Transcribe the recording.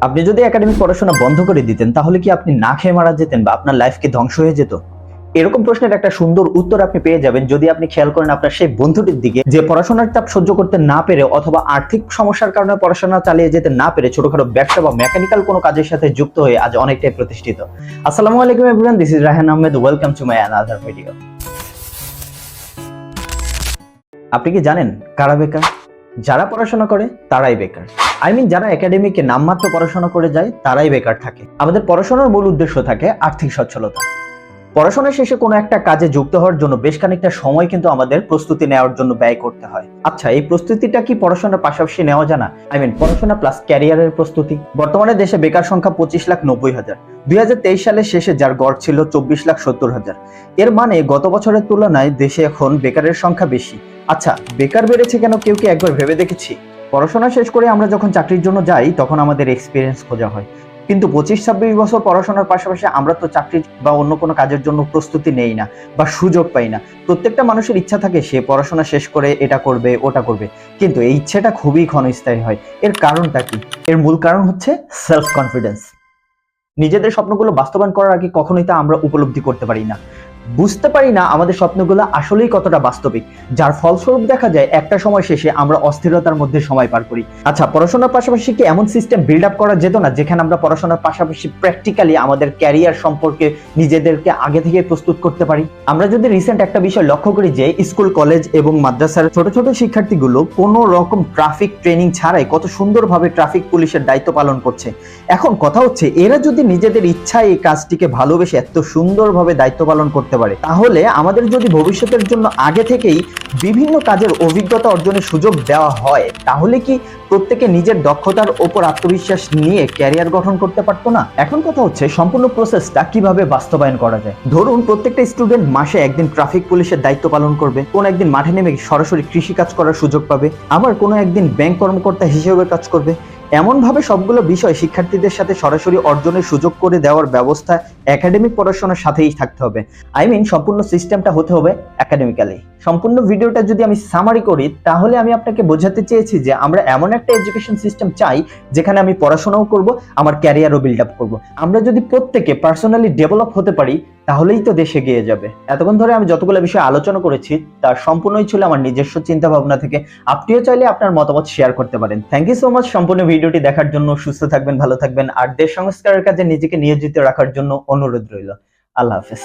আপনি যদি একাডেমিক পড়াশোনা বন্ধ করে দিতেন তাহলে কি আপনি না খেয়ে মারা যেতেন বা আপনার লাইফ কি ধ্বংস হয়ে যেত? এরকম প্রশ্নের একটা সুন্দর উত্তর আপনি পেয়ে যাবেন যদি আপনি খেয়াল করেন আপনার সেই বন্ধুটির দিকে যে পড়াশোনার চাপ সহ্য করতে না পেরে অথবা আর্থিক সমস্যার কারণে পড়াশোনা চালিয়ে যেতে না পেরে ছোটখাটো ব্যবসা বা মেকানিক্যাল কোনো কাজের সাথে যুক্ত হয়ে আজ অনেকটাই প্রতিষ্ঠিত। আসসালামু আলাইকুম everyone, this is Raihan Ahmed, welcome to my another video. আপনি কি জানেন কারা বেকার? যারা পড়াশোনা করে তারাই বেকার। যারা একাডেমিকে নামমাত্র পড়াশোনা করে যায় তারাই বেকার থাকে। আমাদের পড়াশোনার মূল উদ্দেশ্য থাকে আর্থিক সচ্ছলতা। পড়াশোনা শেষে কোনো একটা কাজে যুক্ত হওয়ার জন্য বেশ খানিকটা সময় কিন্তু আমাদের প্রস্তুতি নেওয়ার জন্য ব্যয় করতে হয়। আচ্ছা, এই প্রস্তুতিটা কি পড়াশোনার পাশাপাশি নেওয়া জানা? পড়াশোনা প্লাস ক্যারিয়ারের প্রস্তুতি। বর্তমানে দেশে বেকার সংখ্যা 25,90,000। 2023 সালের শেষে যার গড় ছিল 24,70,000। এর মানে গত বছরের তুলনায় দেশে এখন বেকারের সংখ্যা বেশি। আচ্ছা, বেকার বেড়েছে কেন কেউ কি একবার ভেবে দেখেছি? পড়াশোনা শেষ করে আমরা যখন চাকরির জন্য যাই তখন আমাদের এক্সপিরিয়েন্স খোঁজা হয়, কিন্তু 25-26 বছর পড়াশোনার পাশাপাশি আমরা তো চাকরি বা অন্য কোনো কাজের জন্য প্রস্তুতি নেই না বা সুযোগ পাই না। প্রত্যেকটা মানুষের ইচ্ছা থাকে সে পড়াশোনা শেষ করে এটা করবে ওটা করবে, কিন্তু এই ইচ্ছেটা খুবই ক্ষণস্থায়ী হয়। এর কারণটা কি? এর মূল কারণ হচ্ছে সেলফ কনফিডেন্স। নিজেদের স্বপ্নগুলো বাস্তবায়ন করার আগে কখনোই তা আমরা উপলব্ধি করতে পারি না, বুঝতে পারি না আমাদের স্বপ্নগুলো আসলেই কতটা বাস্তবিক, যার ফলস্বরূপ দেখা যায় একটা সময় শেষে আমরা অস্থিরতার মধ্যে সময় পার করি। আচ্ছা, পড়াশোনার পাশাপাশি কি এমন সিস্টেম বিল্ড আপ করা যেত না যেখানে আমরা পড়াশোনার পাশাপাশি প্র্যাকটিক্যালি আমাদের ক্যারিয়ার সম্পর্কে নিজেদেরকে আগে থেকে প্রস্তুত করতে পারি? আমরা যদি রিসেন্ট একটা বিষয় লক্ষ্য করি যে স্কুল, কলেজ এবং মাদ্রাসার ছোট ছোট শিক্ষার্থীগুলো কোনো রকম ট্রাফিক ট্রেনিং ছাড়াই কত সুন্দরভাবে ট্রাফিক পুলিশের দায়িত্ব পালন করছে। এখন কথা হচ্ছে, এরা যদি নিজেদের ইচ্ছায় এই কাজটিকে ভালোবেসে এত সুন্দরভাবে দায়িত্ব পালন করতে পারে, তাহলে আমাদের যদি ভবিষ্যতের জন্য আগে থেকেই বিভিন্ন কাজের অভিজ্ঞতা অর্জনের সুযোগ দেওয়া হয়, তাহলে কি প্রত্যেকে নিজের দক্ষতার ওপর আত্মবিশ্বাস নিয়ে ক্যারিয়ার গঠন করতে পারতো না? এখন কথা হচ্ছে সম্পূর্ণ প্রসেসটা কিভাবে বাস্তবায়ন করা যায়। ধরুন প্রত্যেকটা স্টুডেন্ট মাসে একদিন ট্রাফিক পুলিশের দায়িত্ব পালন করবে, কোন একদিন মাঠে নেমে সরাসরি কৃষি কাজ করার সুযোগ পাবে, আবার কোনো একদিন ব্যাংক কর্মকর্তা হিসেবে কাজ করবে। এমনভাবে সবগুলো বিষয় শিক্ষার্থীদের সাথে সরাসরি অর্জনের সুযোগ করে দেওয়ার ব্যবস্থা একাডেমিক পড়াশোনার সাথেই থাকতে হবে। সম্পূর্ণ সিস্টেমটা হতে হবে একাডেমিক্যালি। সম্পূর্ণ ভিডিওটা যদি আমি সামারি করি, তাহলে আমি আপনাকে বোঝাতে চেয়েছি যে আমরা এমন একটা এডুকেশন সিস্টেম চাই যেখানে আমি পড়াশোনাও করব, আমার ক্যারিয়ারও বিল্ড আপ করব। আমরা যদি প্রত্যেকে পার্সোনালি ডেভেলপ হতে পারি তাহলেই তো দেশ এগিয়ে যাবে। এতক্ষণ ধরে আমি যতগুলো বিষয় আলোচনা করেছি তার সম্পূর্ণই ছিল আমার নিজস্ব চিন্তা ভাবনা থেকে। আপনিও চাইলে আপনার মতামত শেয়ার করতে পারেন। থ্যাংক ইউ সো মাচ সম্পূর্ণ ভিডিওটি দেখার জন্য। সুস্থ থাকবেন, ভালো থাকবেন, আর দেশ সংস্কারের কাজে নিজেকে নিয়োজিত রাখার জন্য অনুরোধ রইল। আল্লাহ হাফেজ।